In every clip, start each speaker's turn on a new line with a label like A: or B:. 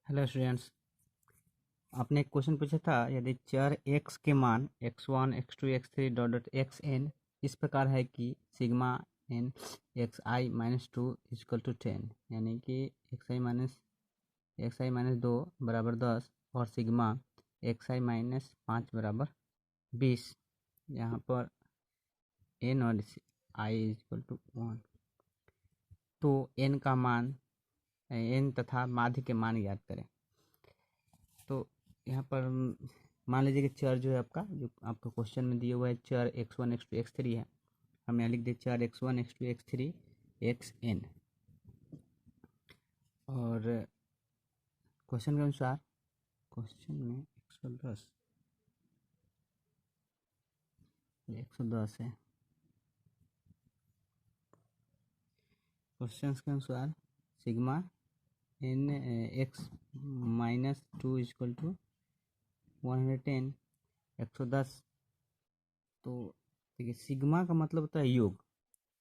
A: Hello students. आपने एक question पूछा था, यदि चर x के मान x1 x2 x3 dot dot xn इस प्रकार है कि sigma n xi-2 equal to 10, यानी कि xi-2 बराबर 10 और सिग्मा xi-5 बराबर 20। यहाँ पर n और i इक्वल टू 1, तो n का मान n तथा माध्य के मान याद करें। तो यहाँ पर मान लीजिए कि चर जो है आपका, जो आपको क्वेश्चन में दिया हुआ है, चर x1 x2 x3 है। हम यहाँ लिख दे चर x1 x2 x3 xn, और क्वेश्चन के अनुसार क्वेश्चन में 110 है। क्वेश्चन के अनुसार sigma n x-2 equal to 110 110। तो देखिए, सिग्मा का मतलब होता है योग,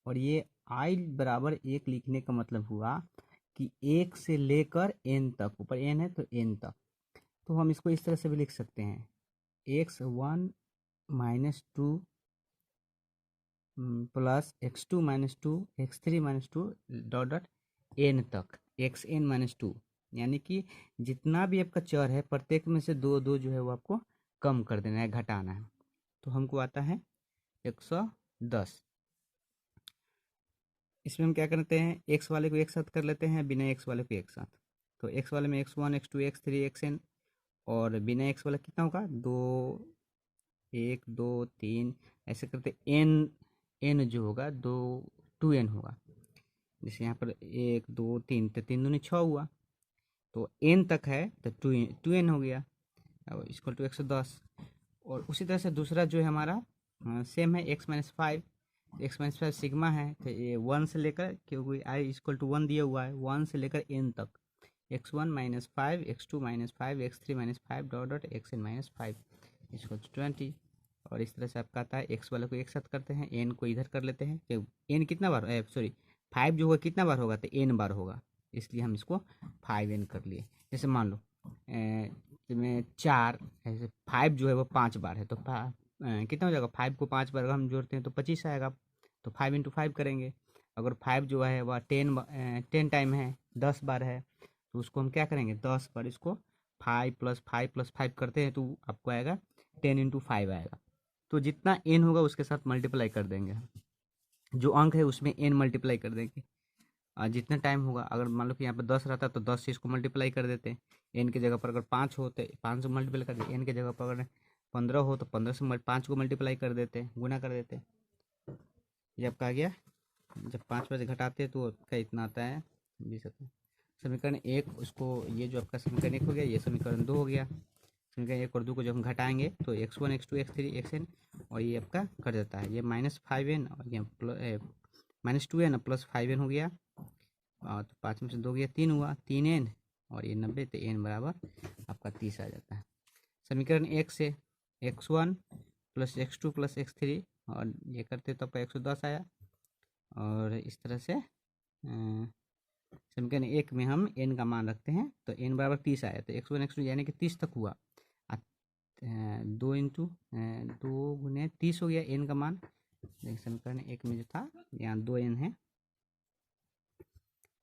A: और ये i बराबर 1 लिखने का मतलब हुआ कि 1 से लेकर n तक, ऊपर n है तो n तक। तो हम इसको इस तरह से भी लिख सकते हैं, x1-2 plus x2-2 x3-2 dot dot n तक xn-2, यानी कि जितना भी आपका चर है प्रत्येक में से दो दो जो है वो आपको कम कर देना है, घटाना है। तो हमको आता है 110। इसमें हम क्या करते हैं, x वाले को एक साथ कर लेते हैं, बिना x वाले को एक साथ। तो x वाले में x1 x2 x3 xn, और बिना x वाला कितना होगा, 2 1 2 3, ऐसे करते n n जो होगा 2n होगा। जैसे यहाँ पर 1 2 3, तो 3 दूनी 6 हुआ, तो n तक है तो 2n हो गया, अब इक्वल टू 110। और उसी तरह से दूसरा जो है हमारा सेम है, x-5 सिग्मा है, तो ये 1 से लेकर, क्योंकि i इक्वल टू 1 दिया हुआ है, 1 से लेकर n तक x1-5 x2-5 x3-5 dot dot xn-5 equal to 20। और इस तरह से आपका आता है, x वाले को एक साथ करते हैं, n को इधर कर लेते हैं, n कितना बार, सॉरी 5 जो होगा कितना बार होगा, तो n बार होगा, इसलिए हम इसको 5n कर लिए। जैसे मान लो में 4, ऐसे 5 जो है वो 5 बार है, तो कितना हो जाएगा, 5 को 5 बार हम जोड़ते हैं तो 25 आएगा, तो 5 इंटू 5 करेंगे। अगर 5 जो है वह 10 टाइम है, 10 बार है, तो उसको हम क्या करेंगे, 10 बार इसको 5 + 5 + 5 करते हैं, तो आपको आएगा 10 इंटू 5 आएगा। तो जितना n होगा उसके साथ मल्टीप्लाई कर देंगे, जो अंक है उसमें n मल्टीप्लाई कर देंगे। जितना टाइम होगा, अगर मान लो कि यहाँ पर 10 रहता है तो 10 से इसको मल्टीप्लाई कर देते हैं। n की जगह पर अगर 5 हो तो 5 से मल्टीप्लाई कर देते, n की जगह पर अगर 15 हो तो 15 से 5 को मल्टीप्लाई कर देते हैं, गुना कर देते हैं। ये आपका आ गया। जब 5 से घटाते हैं तो आपका इतना आता है 20 आता है। समीकरण 1, उसको ये जो आपका समीकरण 1 हो गया, ये समीकरण 2 हो गया। समीकरण 1 और 2 को जब हम घटाएंगे तो x1 x2 x3 xn, और ये आपका कट जाता है, ये -5n और ये -2n प्लस 5n हो गया, और तो 5 में से 2 गया 3 हुआ, 3n और ये 90, तो n बराबर आपका 30 आ जाता है। समीकरण 1 से x1 + x2 + x3, और ये करते तो आपका 110 आया। और इस तरह से समीकरण 1 में हम n का मान रखते हैं, तो n बराबर 30 आया, तो x1 x2 यानी कि 30 तक हुआ। 2 इंटू 2 गुने 30 हो गया n का मान। समीकरण 1 में जो था, यहाँ 2n है,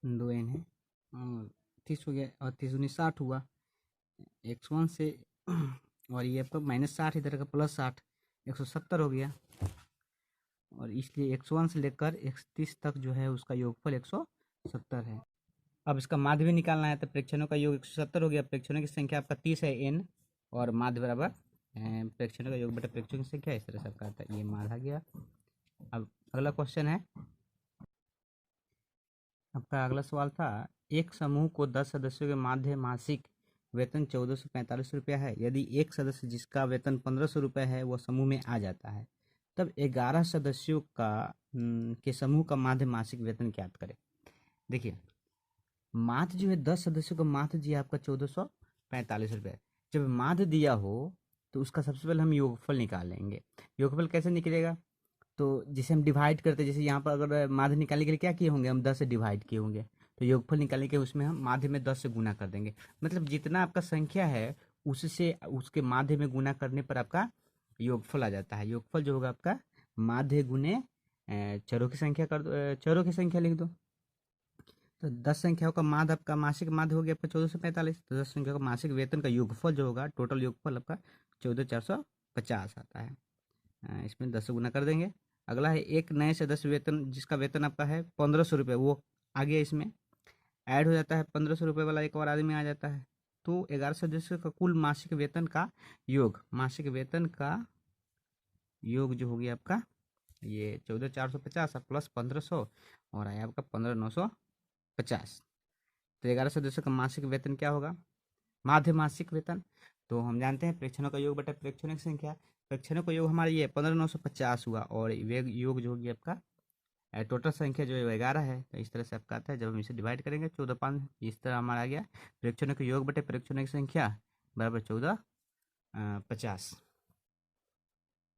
A: 2n है, और 30 हो गया, और 30 गुनी 60 हुआ x1 से, और ये आपका -60 इधर का +60, 170 हो गया। और इसलिए x1 से लेकर x30 तक जो है उसका योगफल 170 है। अब इसका माध्य भी निकालना है, तो प्रेक्षणों का योग 170 हो गया। प्रेक्षणों की संख्या आपका 30 है n, और माध्य बराबर प्रेक्षणों का योग बटा प्रेक्षणों की संख्या, इस तरह से आपका आता है, ये माध्य आ गया। अब अगला क्वेश्चन है आपका, अगला सवाल था, एक समूह को 10 सदस्यों के माध्य मासिक वेतन 1445 रुपया है। यदि एक सदस्य जिसका वेतन 1500 रुपये है वह समूह में आ जाता है, तब 11 सदस्यों का के समूह का माध्य मासिक वेतन ज्ञात करें। देखिए, माध्य जो है 10 सदस्यों का माध्य जी आपका 1445 रुपये। जब माध्य दिया हो तो उसका सबसे पहले हम योगफल निकाल लेंगे। योगफल कैसे निकलेगा, तो जिसे हम डिवाइड करते हैं, जैसे यहाँ पर अगर माध्य निकालने के लिए क्या किए होंगे, हम 10 से डिवाइड किए होंगे, तो योगफल निकालने के उसमें हम माध्य में 10 से गुना कर देंगे। मतलब जितना आपका संख्या है उससे उसके माध्य में गुना करने पर आपका योगफल आ जाता है। योगफल जो होगा आपका माध्य गुने चरों की संख्या कर दो, चरों की संख्या लिख दो। तो 10 संख्याओं का माध्य आपका मासिक माध्य हो गया आपका 1445। तो 10 संख्याओं का मासिक वेतन का योगफल जो होगा, टोटल योगफल आपका 14450 आता है। इसमें 10 से गुना कर देंगे। अगला है एक नए सदस्य वेतन, जिसका वेतन आपका है 1500 रुपये, वो आ गया, इसमें ऐड हो जाता है। 1500 रुपये वाला एक और आदमी आ जाता है। तो 11 सदस्यों का कुल मासिक वेतन का योग, मासिक वेतन का योग जो हो गया आपका ये 14450 प्लस 1500 और आया आपका 15950। तो 11 सदस्यों का मासिक वेतन क्या होगा, माध्य मासिक वेतन। तो हम जानते हैं प्रेक्षणों का योग बटा प्रेक्षणों की संख्या। प्रेक्षणों का योग हमारा ये 15950 हुआ और वेग योग जो होगी आपका टोटल संख्या जो है 11 है। तो इस तरह से आपका आता है। जब हम इसे डिवाइड करेंगे 14 इस तरह हमारा आ गया प्रेक्षणों के योग बटे प्रेक्षणों की संख्या बराबर 1450।